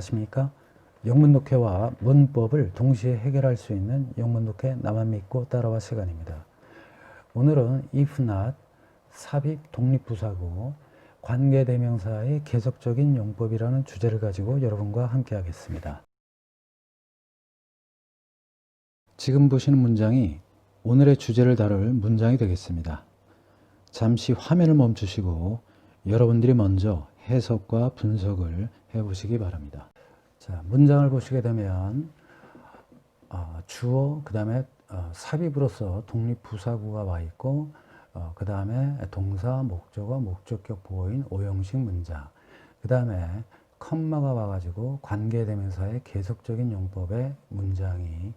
안녕하십니까? 영문 독해와 문법을 동시에 해결할 수 있는 영문 독해 나만 믿고 따라와 시간입니다. 오늘은 if not, 삽입 독립부사구, 관계대명사의 계속적인 용법이라는 주제를 가지고 여러분과 함께 하겠습니다. 지금 보시는 문장이 오늘의 주제를 다룰 문장이 되겠습니다. 잠시 화면을 멈추시고 여러분들이 먼저 해석과 분석을 해보시기 바랍니다. 자, 문장을 보시게 되면 주어, 그 다음에 삽입으로서 독립부사구가 와 있고 그 다음에 동사, 목적어, 목적격 보어인 오형식 문장, 그 다음에 컴마가 와가지고 관계대명사의 계속적인 용법의 문장이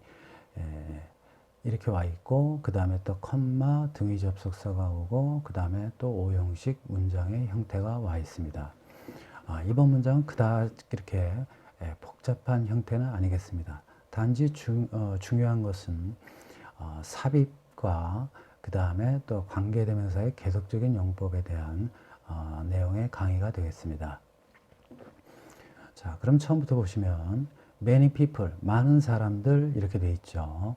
이렇게 와 있고, 그 다음에 또 컴마, 등위 접속사가 오고, 그 다음에 또 오형식 문장의 형태가 와 있습니다. 이번 문장은 그다지 이렇게 복잡한 형태는 아니겠습니다. 단지 중요한 것은 삽입과 그 다음에 또 관계대명사의 계속적인 용법에 대한 내용의 강의가 되겠습니다. 자, 그럼 처음부터 보시면 many people, 많은 사람들 이렇게 돼 있죠.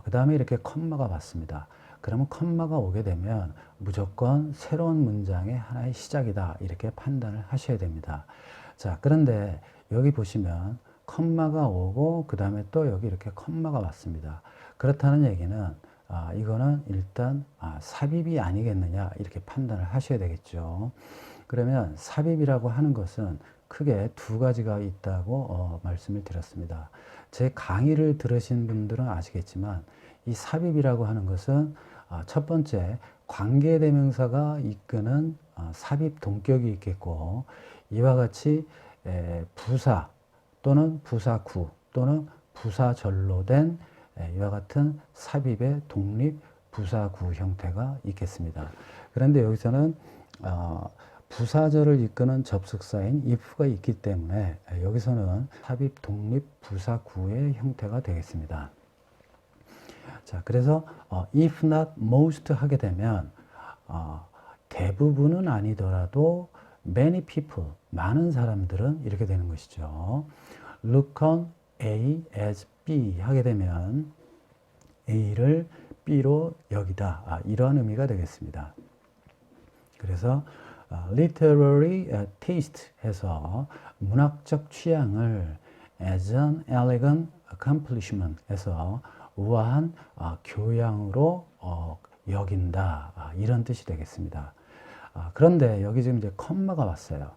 그 다음에 이렇게 컴마가 왔습니다. 그러면 컴마가 오게 되면 무조건 새로운 문장의 하나의 시작이다, 이렇게 판단을 하셔야 됩니다. 자, 그런데 여기 보시면 컴마가 오고 그 다음에 또 여기 이렇게 컴마가 왔습니다. 그렇다는 얘기는 이거는 일단 삽입이 아니겠느냐, 이렇게 판단을 하셔야 되겠죠. 그러면 삽입이라고 하는 것은 크게 두 가지가 있다고 말씀을 드렸습니다. 제 강의를 들으신 분들은 아시겠지만 이 삽입이라고 하는 것은 첫 번째, 관계대명사가 이끄는 삽입 동격이 있겠고, 이와 같이 부사 또는 부사구 또는 부사절로 된 이와 같은 삽입의 독립 부사구 형태가 있겠습니다. 그런데 여기서는 부사절을 이끄는 접속사인 if가 있기 때문에 여기서는 삽입 독립 부사구의 형태가 되겠습니다. 자, 그래서 if not most 하게 되면 대부분은 아니더라도 many people, 많은 사람들은 이렇게 되는 것이죠. look on A as B 하게 되면 A를 B로 여기다, 이러한 의미가 되겠습니다. 그래서 literary taste 해서 문학적 취향을 as an elegant accomplishment 해서 우아한 교양으로 여긴다, 이런 뜻이 되겠습니다. 그런데 여기 지금 이제 컴마가 왔어요.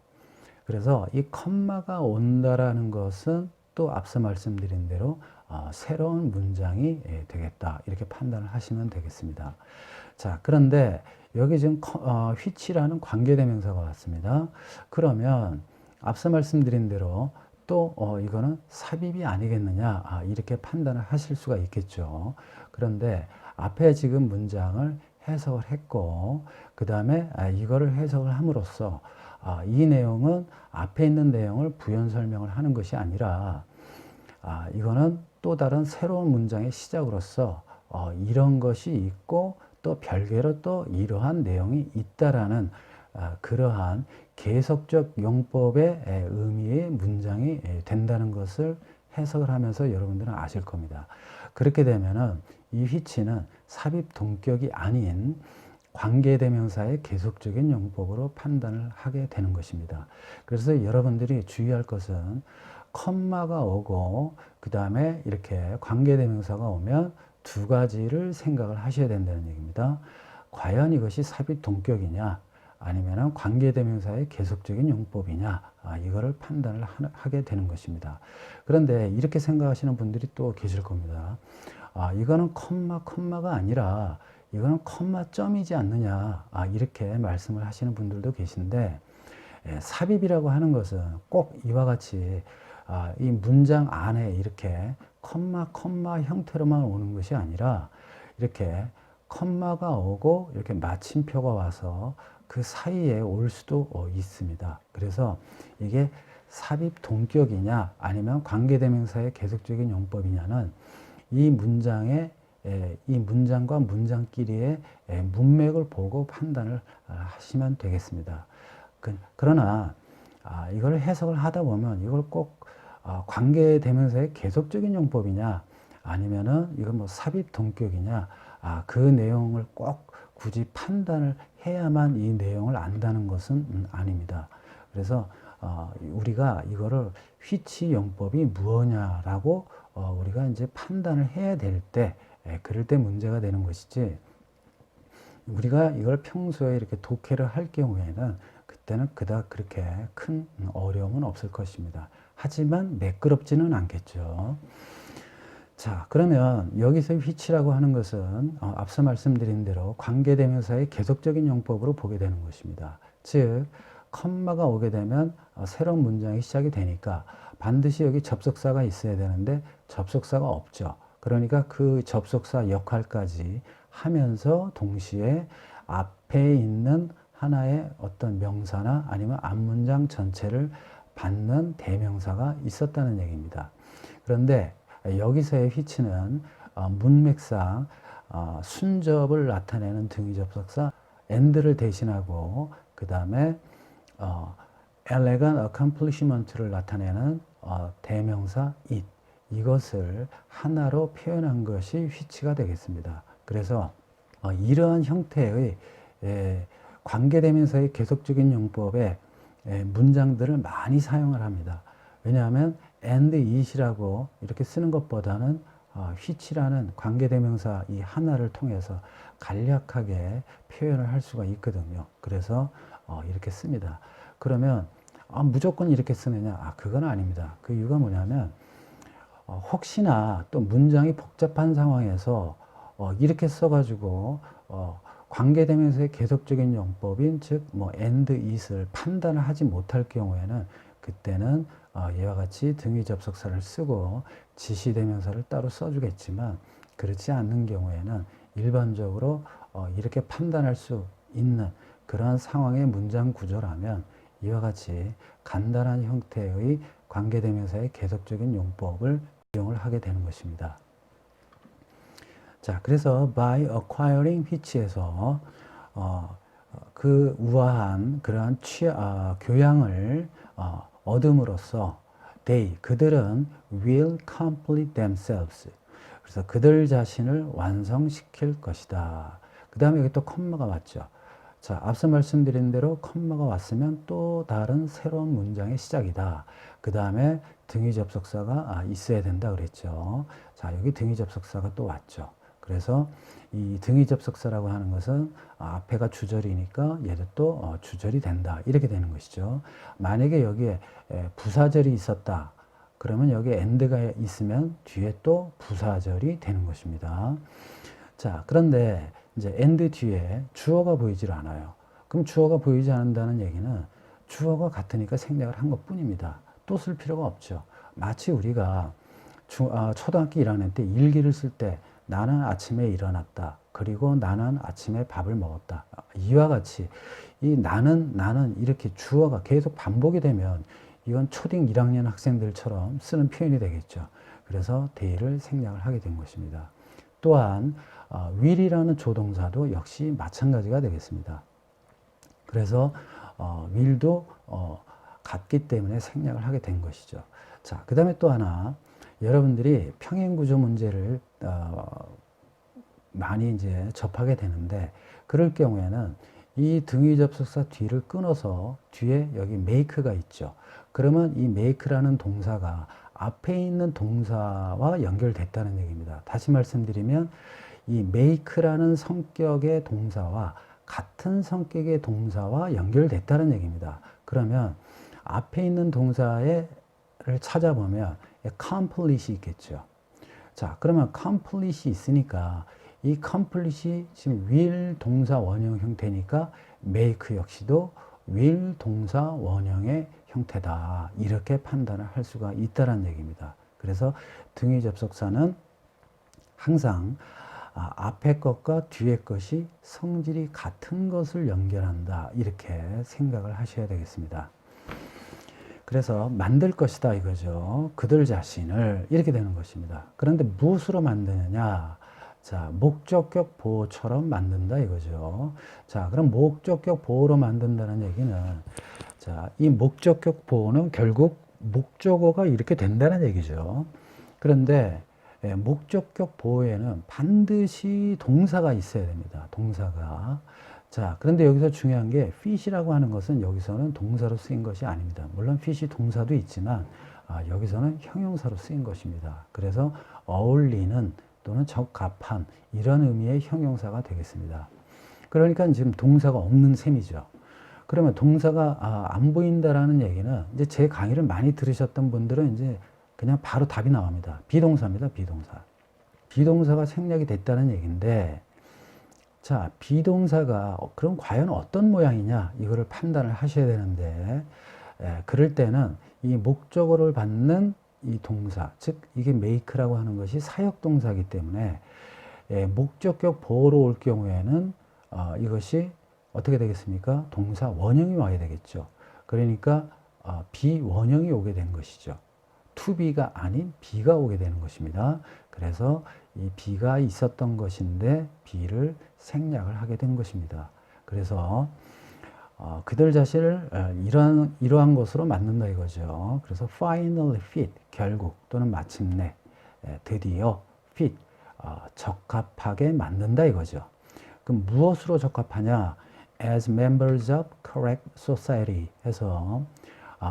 그래서 이 컴마가 온다라는 것은 또 앞서 말씀드린 대로 새로운 문장이 되겠다, 이렇게 판단을 하시면 되겠습니다. 자, 그런데 여기 지금 which라는 관계대명사가 왔습니다. 그러면 앞서 말씀드린 대로 또 이거는 삽입이 아니겠느냐, 이렇게 판단을 하실 수가 있겠죠. 그런데 앞에 지금 문장을 해석을 했고, 그 다음에 이거를 해석을 함으로써 이 내용은 앞에 있는 내용을 부연 설명을 하는 것이 아니라 이거는 또 다른 새로운 문장의 시작으로서 이런 것이 있고 또 별개로 또 이러한 내용이 있다라는 그러한 계속적 용법의 의미의 문장이 된다는 것을 해석을 하면서 여러분들은 아실 겁니다. 그렇게 되면은 이 which는 삽입 동격이 아닌 관계대명사의 계속적인 용법으로 판단을 하게 되는 것입니다. 그래서 여러분들이 주의할 것은 컴마가 오고 그 다음에 이렇게 관계대명사가 오면 두 가지를 생각을 하셔야 된다는 얘기입니다. 과연 이것이 삽입 동격이냐, 아니면 관계대명사의 계속적인 용법이냐, 이거를 판단을 하게 되는 것입니다. 그런데 이렇게 생각하시는 분들이 또 계실 겁니다. 이거는 컴마가 아니라 이거는 컴마점이지 않느냐, 이렇게 말씀을 하시는 분들도 계신데, 삽입이라고 하는 것은 꼭 이와 같이 이 문장 안에 이렇게 컴마 형태로만 오는 것이 아니라 이렇게 컴마가 오고 이렇게 마침표가 와서 그 사이에 올 수도 있습니다. 그래서 이게 삽입 동격이냐 아니면 관계대명사의 계속적인 용법이냐는 이 문장과 문장끼리의 문맥을 보고 판단을 하시면 되겠습니다. 그러나 이걸 해석을 하다 보면 이걸 꼭 관계대명사의 계속적인 용법이냐 아니면은 이건 뭐 삽입 동격이냐 그 내용을 꼭 굳이 판단을 해야만 이 내용을 안다는 것은 아닙니다. 그래서 우리가 이거를 which 용법이 무엇냐라고 우리가 이제 판단을 해야 될 때 그럴 때 문제가 되는 것이지 우리가 이걸 평소에 이렇게 독해를 할 경우에는 그때는 그닥 그렇게 큰 어려움은 없을 것입니다. 하지만 매끄럽지는 않겠죠. 자, 그러면 여기서 which라고 하는 것은 앞서 말씀드린 대로 관계대명사의 계속적인 용법으로 보게 되는 것입니다. 즉, 컴마가 오게 되면 새로운 문장이 시작이 되니까 반드시 여기 접속사가 있어야 되는데 접속사가 없죠. 그러니까 그 접속사 역할까지 하면서 동시에 앞에 있는 하나의 어떤 명사나 아니면 앞문장 전체를 받는 대명사가 있었다는 얘기입니다. 그런데 여기서의 which는 문맥상 순접을 나타내는 등위 접속사 and를 대신하고 그 다음에 elegant accomplishment를 나타내는 대명사 it 이것을 하나로 표현한 것이 which가 되겠습니다. 그래서 이러한 형태의 관계대명사의 계속적인 용법에 문장들을 많이 사용을 합니다. 왜냐하면 and it이라고 이렇게 쓰는 것보다는 which라는 관계대명사 이 하나를 통해서 간략하게 표현을 할 수가 있거든요. 그래서 이렇게 씁니다. 그러면 무조건 이렇게 쓰느냐? 그건 아닙니다. 그 이유가 뭐냐면 혹시나 또 문장이 복잡한 상황에서 이렇게 써가지고 관계대명사의 계속적인 용법인 즉 뭐 and it을 판단을 하지 못할 경우에는 그때는 이와 같이 등위 접속사를 쓰고 지시대명사를 따로 써주겠지만 그렇지 않는 경우에는 일반적으로 이렇게 판단할 수 있는 그러한 상황의 문장 구조라면 이와 같이 간단한 형태의 관계대명사의 계속적인 용법을 이용을 하게 되는 것입니다. 자, 그래서 by acquiring which에서 그 우아한 그러한 교양을 얻음으로써 they 그들은 will complete themselves 그래서 그들 자신을 완성시킬 것이다. 그 다음에 여기 또 컴마가 왔죠. 자, 앞서 말씀드린 대로 컴마가 왔으면 또 다른 새로운 문장의 시작이다. 그 다음에 등위 접속사가 있어야 된다 그랬죠. 자, 여기 등위 접속사가 또 왔죠. 그래서 이 등위 접속사라고 하는 것은 앞에가 주절이니까 얘도 또 주절이 된다. 이렇게 되는 것이죠. 만약에 여기에 부사절이 있었다. 그러면 여기에 and가 있으면 뒤에 또 부사절이 되는 것입니다. 자, 그런데 이제 and 뒤에 주어가 보이질 않아요. 그럼 주어가 보이지 않는다는 얘기는 주어가 같으니까 생략을 한 것 뿐입니다. 또 쓸 필요가 없죠. 마치 우리가 초등학교 1학년 때 일기를 쓸 때 나는 아침에 일어났다. 그리고 나는 아침에 밥을 먹었다. 이와 같이 이 나는 이렇게 주어가 계속 반복이 되면 이건 초딩 1학년 학생들처럼 쓰는 표현이 되겠죠. 그래서 day를 생략을 하게 된 것입니다. 또한 will이라는 조동사도 역시 마찬가지가 되겠습니다. 그래서 will도 같기 때문에 생략을 하게 된 것이죠. 자, 그 다음에 또 하나 여러분들이 평행구조 문제를 많이 이제 접하게 되는데 그럴 경우에는 이 등위 접속사 뒤를 끊어서 뒤에 여기 make가 있죠. 그러면 이 make라는 동사가 앞에 있는 동사와 연결됐다는 얘기입니다. 다시 말씀드리면 이 make라는 성격의 동사와 같은 성격의 동사와 연결됐다는 얘기입니다. 그러면 앞에 있는 동사를 찾아보면 complete이 있겠죠. 자, 그러면 complete이 있으니까 이 complete이 지금 will 동사 원형 형태니까 make 역시도 will 동사 원형의 형태다. 이렇게 판단을 할 수가 있다는 얘기입니다. 그래서 등위 접속사는 항상 앞에 것과 뒤에 것이 성질이 같은 것을 연결한다. 이렇게 생각을 하셔야 되겠습니다. 그래서 만들 것이다 이거죠. 그들 자신을 이렇게 되는 것입니다. 그런데 무엇으로 만드느냐? 자, 목적격 보호처럼 만든다 이거죠. 자, 그럼 목적격 보호로 만든다는 얘기는 자, 이 목적격 보호는 결국 목적어가 이렇게 된다는 얘기죠. 그런데 목적격 보호에는 반드시 동사가 있어야 됩니다. 동사가. 자, 그런데 여기서 중요한 게 fit이라고 하는 것은 여기서는 동사로 쓰인 것이 아닙니다. 물론 fit 동사도 있지만 여기서는 형용사로 쓰인 것입니다. 그래서 어울리는 또는 적합한 이런 의미의 형용사가 되겠습니다. 그러니까 지금 동사가 없는 셈이죠. 그러면 동사가 안 보인다라는 얘기는 이제 제 강의를 많이 들으셨던 분들은 이제 그냥 바로 답이 나옵니다. 비동사입니다. 비동사. 비동사가 생략이 됐다는 얘기인데, 자, 비동사가 그럼 과연 어떤 모양이냐 이거를 판단을 하셔야 되는데, 그럴 때는 이 목적어를 받는 이 동사, 즉 이게 make라고 하는 것이 사역동사이기 때문에 목적격 보호로 올 경우에는 이것이 어떻게 되겠습니까? 동사 원형이 와야 되겠죠. 그러니까 비원형이 오게 된 것이죠. to be가 아닌 be가 오게 되는 것입니다. 그래서 이 be가 있었던 것인데 be를 생략을 하게 된 것입니다. 그래서 그들 자신을 이러한 것으로 만든다 이거죠. 그래서 finally fit, 결국 또는 마침내, 드디어 fit, 적합하게 만든다 이거죠. 그럼 무엇으로 적합하냐? As members of correct society 해서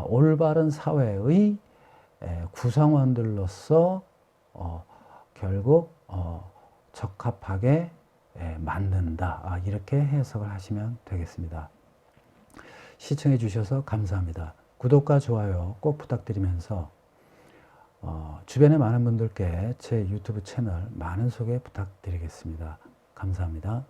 올바른 사회의 구성원들로서 결국 적합하게 만든다. 이렇게 해석을 하시면 되겠습니다. 시청해 주셔서 감사합니다. 구독과 좋아요 꼭 부탁드리면서 주변의 많은 분들께 제 유튜브 채널 많은 소개 부탁드리겠습니다. 감사합니다.